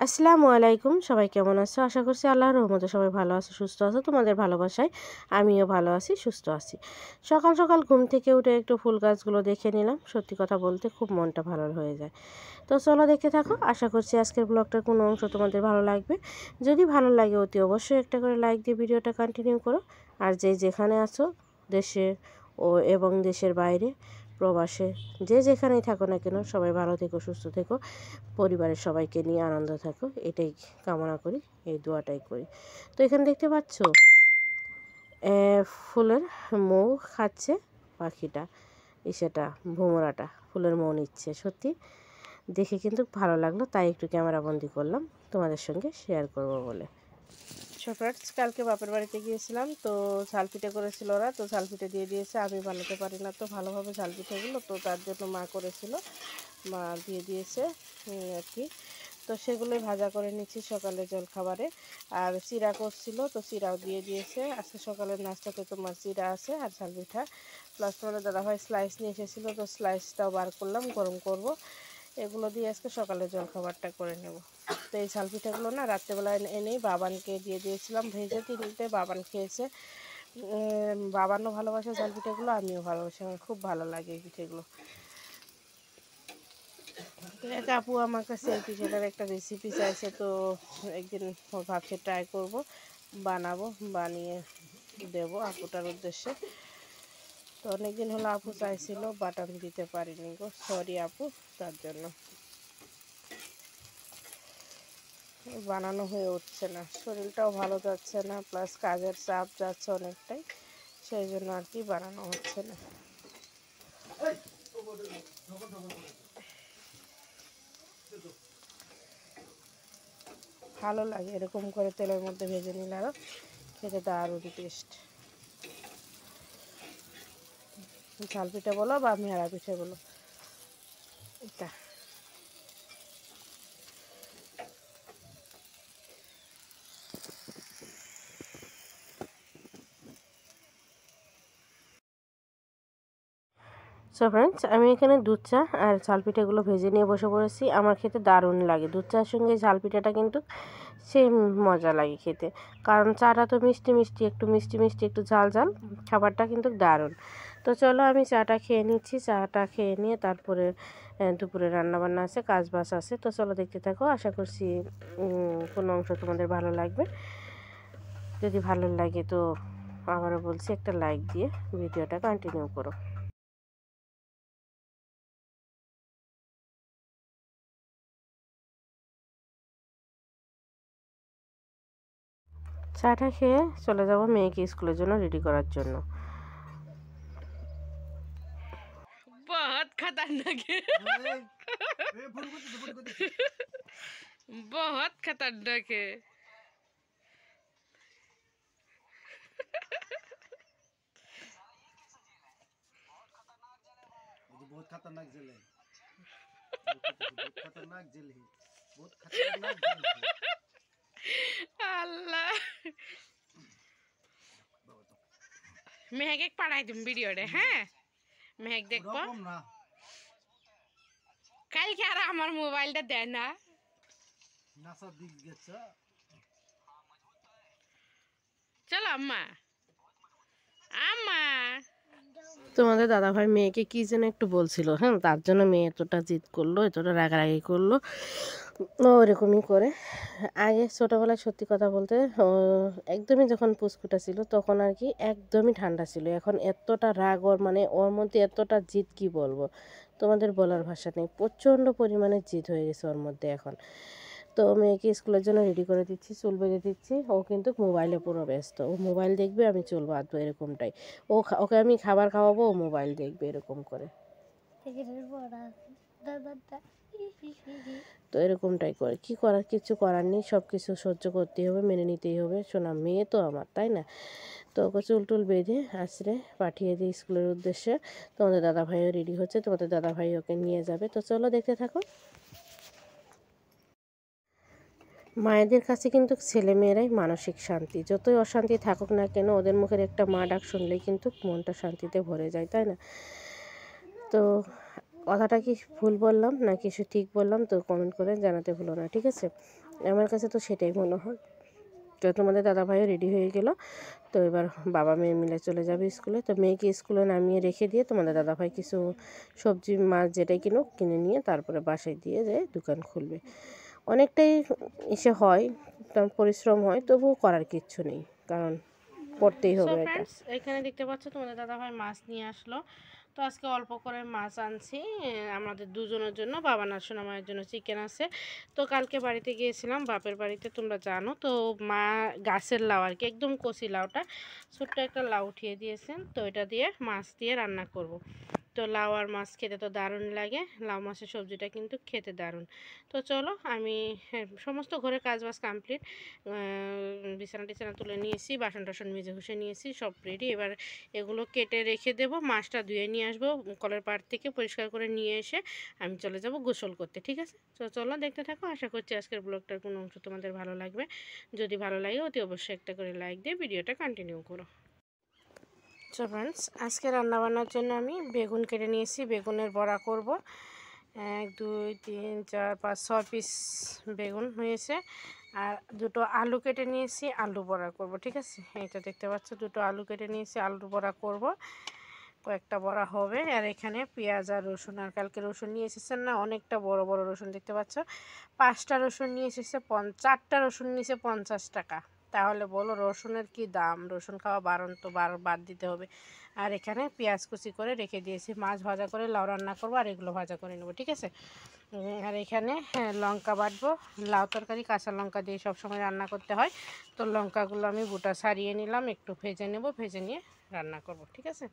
আসসালামু আলাইকুম, সবাই কেমন আছো? আশা করছি আল্লাহর রহমতে সবাই ভালো আছো, সুস্থ আছো। তোমাদের ভালোবাসায় আমিও ভালো আছি, সুস্থ আছি। সকাল সকাল ঘুম থেকে উঠে একটু ফুল গাছগুলো দেখে নিলাম। সত্যি কথা বলতে খুব মনটা ভালো হয়ে যায়। তো চলো দেখতে থাকো। আশা করছি আজকের ব্লগটার কোনো অংশ তোমাদের ভালো লাগবে। যদি ভালো লাগে অতি অবশ্যই একটা করে লাইক দিয়ে ভিডিওটা কন্টিনিউ করো। আর যেখানে আছো, দেশে এবং দেশের বাইরে, প্রবাসে, যেখানেই থাকো না কেন, সবাই ভালো থেকো, সুস্থ থেকো, পরিবারের সবাইকে নিয়ে আনন্দ থাকো, এটাই কামনা করি, এই দোয়াটাই করি। তো এখানে দেখতে পাচ্ছ ফুলের মৌ খাচ্ছে পাখিটা, সেটা ভোমরাটা ফুলের মৌ নিচ্ছে। সত্যি দেখে কিন্তু ভালো লাগলো, তাই একটু ক্যামেরা বন্দি করলাম তোমাদের সঙ্গে শেয়ার করব বলে। ফ্রেন্ডস, কালকে বাপের বাড়িতে গিয়েছিলাম, তো ঝাল পিঠে করেছিল ওরা, তো ঝাল পিঠে দিয়ে দিয়েছে। আমি বানাতে পারি না তো ভালোভাবে ঝাল পিঠেগুলো, তো তার জন্য মা করেছিল, মা দিয়ে দিয়েছে আর কি। তো সেগুলোই ভাজা করে নিচ্ছি সকালে জলখাবারে। আর চিড়া করছিল, তো চিড়াও দিয়ে দিয়েছে। আজকে সকালের নাস্তাতে তোমার চিড়া আছে আর ঝাল পিঠা, প্লাস তোমাদের দাদাভাই স্লাইস নিয়ে এসেছিলো, তো স্লাইসটাও বার করলাম, গরম করব। এগুলো দিয়ে আজকে সকালে জলখাবারটা করে নেব। তো এই ঝাল পিঠাগুলো না রাত্রেবেলায় এনেই বাবানকে দিয়ে দিয়েছিলাম ভেজে, 3টে বাবান খেয়েছে। বাবানও ভালোবাসে ঝাল পিঠাগুলো, আমিও ভালোবাসি, আমার খুব ভালো লাগে এই পিঠেগুলো। এক আপু আমার কাছে এই পিঠাটার একটা রেসিপি চাইছে, তো একদিন ভাবছি ট্রাই করব, বানাবো, বানিয়ে দেব আপুটার উদ্দেশ্যে। তো অনেকদিন হলো আপু চাইছিল, বাট আমি দিতে পারিনি গো, সরি আপু, তার জন্য বানানো হয়ে উঠছে না, শরীরটাও ভালো যাচ্ছে না, প্লাস কাজের চাপ যাচ্ছে অনেকটাই, সেই জন্য আর কি বানানো হচ্ছে না। ভালো লাগে এরকম করে তেলের মধ্যে ভেজে নিলে, আরও খেতে দারুণ টেস্ট। ঝাল পিঠে বলো বা মেহারা পিঠে বলো, এটা সো ফ্রেন্ডস, আমি এখানে দুধ চা আর ঝাল পিঠাগুলো ভেজে নিয়ে বসে পড়েছি। আমার খেতে দারুণ লাগে দুধ চার সঙ্গে ঝাল পিঠাটা, কিন্তু সেই মজা লাগে খেতে, কারণ চাটা তো মিষ্টি মিষ্টি, একটু মিষ্টি মিষ্টি, একটু ঝাল ঝাল, খাবারটা কিন্তু দারুণ। তো চলো আমি চাটা খেয়ে নিচ্ছি, চাটা খেয়ে নিয়ে তারপরে দুপুরে রান্নাবান্না আছে, কাজ বাজ আছে। তো চলো দেখতে থাকো, আশা করছি কোনো অংশ তোমাদের ভালো লাগবে। যদি ভালো লাগে তো আবারও বলছি, একটা লাইক দিয়ে ভিডিওটা কন্টিনিউ করো। চাটা খেয়ে চলে যাব মেয়েকে স্কুলের জন্য রেডি করার জন্য। बहुत खतरनाक है बहुत खतरनाक है बहुत खतरनाक जेल है, बहुत खतरनाक जेल है, बहुत खतरनाक जेल है। अल्लाह মেহেক এক পাঠাই তুমি ভিডিওটা, হ্যাঁ মেহেক দেখবো ওরকম না, কালকে আর আমার মোবাইলটা দেয় না। নাসার দিক গেছে। চলো আম্মা, আম্মা তোমাদের দাদাভাই মেয়েকে কী যেন একটু বলছিল, হ্যাঁ, তার জন্য মেয়ে এতটা জিদ করলো, এতটা রাগারাগি করলো। ও এরকমই করে। আগে ছোটোবেলায় সত্যি কথা বলতে একদমই যখন পুচকুটা ছিল তখন আর কি একদমই ঠান্ডা ছিল। এখন এতটা রাগ ওর, মানে ওর মধ্যে এতটা জিদ, কি বলবো তোমাদের, বলার ভাষা নেই। প্রচণ্ড পরিমাণে জিদ হয়ে গেছে ওর মধ্যে এখন। তো মেয়েকে স্কুলের জন্য রেডি করে দিচ্ছি, চুল বেঁধে দিচ্ছি। ও কিন্তু মোবাইলে পুরো ব্যস্ত, ও মোবাইল দেখবে, আমি চুল বাঁধবো, এরকমটাই। ওকে আমি খাবার খাওয়াবো, ও মোবাইল দেখবে, এরকম করে। তো এরকমটাই করে, কি করার, কিছু করার নেই, সব কিছু সহ্য করতেই হবে, মেনে নিতেই হবে। শোনা মেয়ে তো আমার, তাই না? তো ওকে চুল টুল বেঁধে আছড়ে পাঠিয়ে দিই স্কুলের উদ্দেশ্যে। তোমাদের দাদাভাইও রেডি হচ্ছে, তোমাদের দাদাভাই ওকে নিয়ে যাবে। তো চলো দেখতে থাকো। মায়েদের কাছে কিন্তু ছেলেমেয়েরাই মানসিক শান্তি, যতই অশান্তি থাকুক না কেন, ওদের মুখের একটা মা ডাক শুনলেই কিন্তু মনটা শান্তিতে ভরে যায়, তাই না? তো কথাটা কি ভুল বললাম না কিছু ঠিক বললাম তো কমেন্ট করে জানাতে ভুলো না, ঠিক আছে? আমার কাছে তো সেটাই মনে হয়। তো তোমাদের দাদাভাইও রেডি হয়ে গেল। তো এবার বাবা মেয়ে মিলে চলে যাবে স্কুলে। তো মেয়েকে স্কুলে নামিয়ে রেখে দিয়ে তোমাদের দাদাভাই কিছু সবজি মাছ যেটাই কিনুক কিনে নিয়ে তারপরে বাসায় দিয়ে যায় দোকান খুলবে। অনেকটাই এসে হয়, তেমন পরিশ্রম হয়, তবুও করার কিচ্ছু নেই, কারণ করতেই সো হবে এটা। ফ্রেন্ডস, এখানে দেখতে পাচ্ছ তোমাদের দাদাভাই মাছ নিয়ে আসলো। তো আজকে অল্প করে মাছ আনছি আমাদের দুজনের জন্য, বাবা না শোনা মায়ের জন্য চিকেন আছে। তো কালকে বাড়িতে গিয়েছিলাম বাপের বাড়িতে, তোমরা জানো তো, মা গাছের লাউ আর কি, একদম কচি লাউটা, ছোট্ট একটা লাউ উঠিয়ে দিয়েছেন। তো এটা দিয়ে মাছ দিয়ে রান্না করব। তো লাউ আর মাছ খেতে তো দারুণ লাগে, লাউ মাছের সবজিটা কিন্তু খেতে দারুণ। তো চলো আমি সমস্ত ঘরের কাজবাজ কমপ্লিট, বিছানা টিছানা তুলে নিয়েছি, বাসন টাসন মেজে ঘষে নিয়েছি, সব রেডি। এবার এগুলো কেটে রেখে দেব, মাছটা ধুয়ে নিয়ে আসবো কলের পাড় থেকে, পরিষ্কার করে নিয়ে এসে আমি চলে যাব গোসল করতে, ঠিক আছে? তো চলো দেখতে থাকো, আশা করছি আজকের ব্লগটার কোনো অংশ তোমাদের ভালো লাগবে। যদি ভালো লাগে অতি অবশ্যই একটা করে লাইক দিয়ে ভিডিওটা কন্টিনিউ করো। সো ফ্রেন্ডস, আজকে রান্নাবান্নার জন্য আমি বেগুন কেটে নিয়েছি, বেগুনের বড়া করব। 1 2 3 4 5 6 পিস বেগুন হয়েছে। আর দুটো আলু কেটে নিয়েছি, আলু বড়া করব, ঠিক আছে? এটা দেখতে পাচ্ছ, দুটো আলু কেটে নিয়েছি, আলু বড়া করব, কয়েকটা বড়া হবে। আর এখানে পেঁয়াজ আর রসুন, আর কালকে রসুন নিয়ে এসেছেন না, অনেকটা বড় বড় রসুন দেখতে পাচ্ছ, 5টা রসুন নিয়ে এসেছে, 4টা রসুন নিয়েছে 50 টাকা। তাহলে বলো রসুনের কি দাম, রসুন খাওয়া বারণ, তো বাদ দিতে হবে। আর এখানে পেঁয়াজ কুচি করে রেখে দিয়েছি, মাছ ভাজা করে লাউ রান্না করবো, আর এগুলো ভাজা করে নেবো, ঠিক আছে? আর এখানে লঙ্কা বাটবো, লাউ তরকারি কাঁচা লঙ্কা দিয়ে সবসময় রান্না করতে হয়। তো লঙ্কাগুলো আমি বুটা ছাড়িয়ে নিলাম, একটু ভেজে নেব, ভেজে নিয়ে রান্না করব, ঠিক আছে?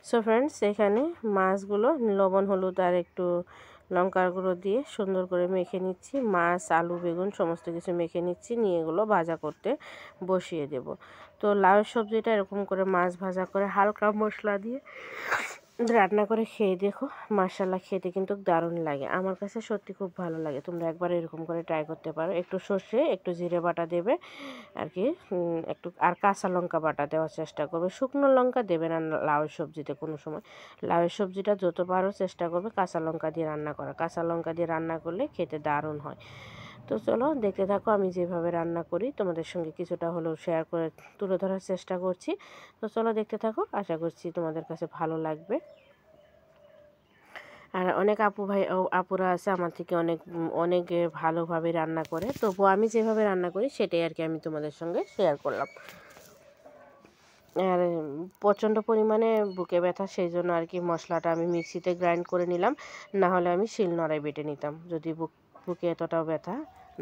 সো ফ্রেন্ডস, এখানে মাছগুলো লবণ হলুদ আর একটু লঙ্কার গুঁড়ো দিয়ে সুন্দর করে মেখে নিচ্ছি, মাছ আলু বেগুন সমস্ত কিছু মেখে নিচ্ছি, নিয়ে এগুলো ভাজা করতে বসিয়ে দেব। তো লাউ সবজিটা এরকম করে মাছ ভাজা করে হালকা মশলা দিয়ে রান্না করে খেয়ে দেখো, মাশাআল্লাহ খেতে কিন্তু দারুণ লাগে, আমার কাছে সত্যি খুব ভালো লাগে। তোমরা একবার এরকম করে ট্রাই করতে পারো, একটু সর্ষে একটু জিরে বাটা দেবে আর কি, একটু আর কাঁচা লঙ্কা বাটা দেওয়ার চেষ্টা করবে, শুকনো লঙ্কা দেবে না লাউয়ের সবজিতে কোনো সময়। লাউয়ের সবজিটা যত পারো চেষ্টা করবে কাঁচা লঙ্কা দিয়ে রান্না করা, কাঁচা লঙ্কা দিয়ে রান্না করলে খেতে দারুণ হয়। তো চলো দেখতে থাকো, আমি যেভাবে রান্না করি তোমাদের সঙ্গে কিছুটা হলেও শেয়ার করে তুলে ধরার চেষ্টা করছি। তো চলো দেখতে থাকো, আশা করছি তোমাদের কাছে ভালো লাগবে। আর অনেক আপু ভাই আপুরা আছে আমার থেকে অনেক অনেক ভালোভাবে রান্না করে, তবু আমি যেভাবে রান্না করি সেটাই আর কি আমি তোমাদের সঙ্গে শেয়ার করলাম। আর প্রচণ্ড পরিমাণে বুকে ব্যথা, সেই জন্য আর কি মশলাটা আমি মিক্সিতে গ্রাইন্ড করে নিলাম, না হলে আমি শিলনোড়ায় বেটে নিতাম। যদি বুকে এতটাও ব্যথা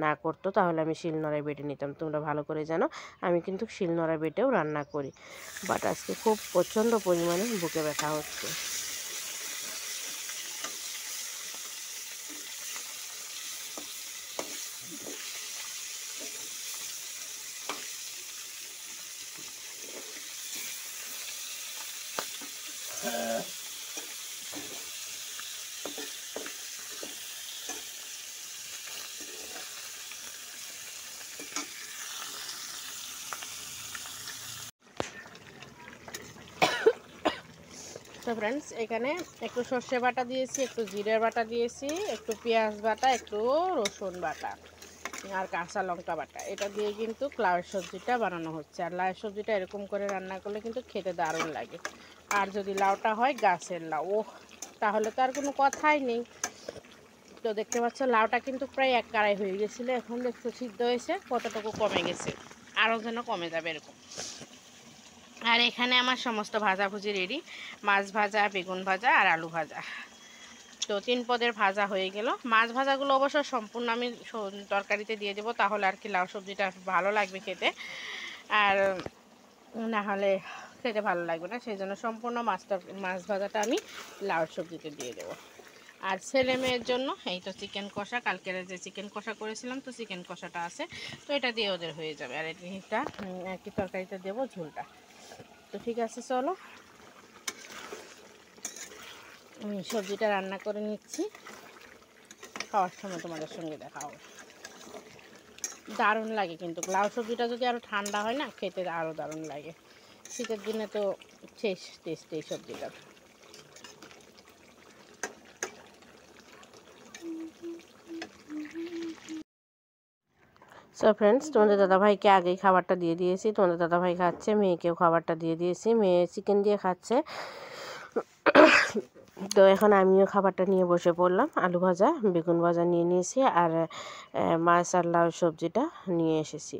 না করতো তাহলে আমি শিলনোড়ায় বেটে নিতাম, তোমরা ভালো করে জানো আমি কিন্তু শিলনোড়ায় বেটেও রান্না করি। বাট আজকে খুব প্রচণ্ড পরিমাণে বুকে ব্যথা হচ্ছে। তো ফ্রেন্ডস এখানে একটু সর্ষে বাটা দিয়েছি, একটু জিরের বাটা দিয়েছি, একটু পেঁয়াজ বাটা, একটু রসুন বাটা আর কাঁচা লঙ্কা বাটা। এটা দিয়ে কিন্তু লাউয়ের সবজিটা বানানো হচ্ছে। আর লাউয়ের সবজিটা এরকম করে রান্না করলে কিন্তু খেতে দারুণ লাগে। আর যদি লাউটা হয় গাছের লাউ, ও তাহলে তো আর কোনো কথাই নেই। তো দেখতে পাচ্ছ লাউটা কিন্তু প্রায় এক কড়াই হয়ে গেছিলো, এখন দেখছো সিদ্ধ হয়েছে কতটুকু কমে গেছে, আরও যেন কমে যাবে এরকম। আর এখানে আমার সমস্ত ভাজাভুজি রেডি, মাছ ভাজা, বেগুন ভাজা আর আলু ভাজা। তো 3 পদের ভাজা হয়ে গেল। মাছ ভাজাগুলো অবশ্য সম্পূর্ণ আমি তরকারিতে দিয়ে দেবো, তাহলে আর কি লাউ সবজিটা ভালো লাগবে খেতে, আর না হলে খেতে ভালো লাগবে না। সেই জন্য সম্পূর্ণ মাছ ভাজাটা আমি লাউ সবজিতে দিয়ে দেবো। আর ছেলে মেয়ের জন্য এই তো চিকেন কষা, কালকের যে চিকেন কষা করেছিলাম, তো চিকেন কষাটা আছে, তো এটা দিয়ে ওদের হয়ে যাবে। আর এটা আর কি তরকারিতে দেবো ঝোলটা। তো ঠিক আছে, চলো আমি সবজিটা রান্না করে নিচ্ছি, খাওয়ার সময় তোমাদের সঙ্গে দেখা হবে। দারুণ লাগে কিন্তু লাউ সবজিটা যদি আরও ঠান্ডা হয় না, খেতে আরও দারুণ লাগে। শীতের দিনে তো শেষ টেস্ট এই সবজিটা। সো ফ্রেন্ডস, তোমাদের দাদাভাইকে আগেই খাবারটা দিয়ে দিয়েছি, তোমাদের দাদাভাই খাচ্ছে, মেয়েকেও খাবারটা দিয়ে দিয়েছি, মেয়ে চিকেন দিয়ে খাচ্ছে। তো এখন আমিও খাবারটা নিয়ে বসে পড়লাম, আলু ভাজা, বেগুন ভাজা নিয়ে নিয়েছি, আর মাছ আর লাউ সবজিটা নিয়ে এসেছি।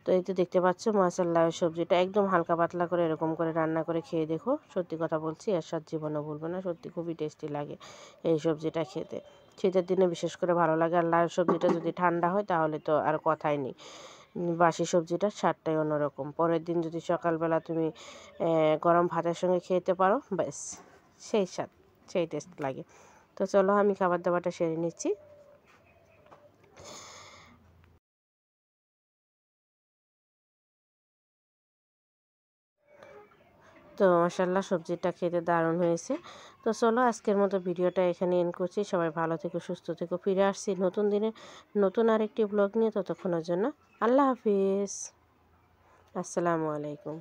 তো এই তো দেখতে পাচ্ছ মাছ আর লাউ সবজিটা একদম হালকা পাতলা করে এরকম করে রান্না করে খেয়ে দেখো, সত্যি কথা বলছি এর স্বাদ জীবনও ভুলবে না, সত্যি খুবই টেস্টি লাগে এই সবজিটা খেতে। শীতের দিনে বিশেষ করে ভালো লাগে। আর লাউ সবজিটা যদি ঠান্ডা হয় তাহলে তো আর কথাই নেই, বাসি সবজিটার স্বাদটাই অন্যরকম। পরের দিন যদি সকালবেলা তুমি গরম ভাতের সঙ্গে খেতে পারো, ব্যাস সেই স্বাদ, সেই টেস্ট লাগে। তো চলো আমি খাবার দাবারটা সেরে নিচ্ছি। তো মাশাআল্লাহ সবজিটা খেতে দারুণ হয়েছে। তো চলো আজকের মতো ভিডিওটা এখানে এন্ড করছি। সবাই ভালো থেকো, সুস্থ থেকো। ফিরে আসছি নতুন দিনে নতুন আরেকটি ব্লগ নিয়ে। ততক্ষণের জন্য আল্লাহ হাফিজ, আসসালামু আলাইকুম।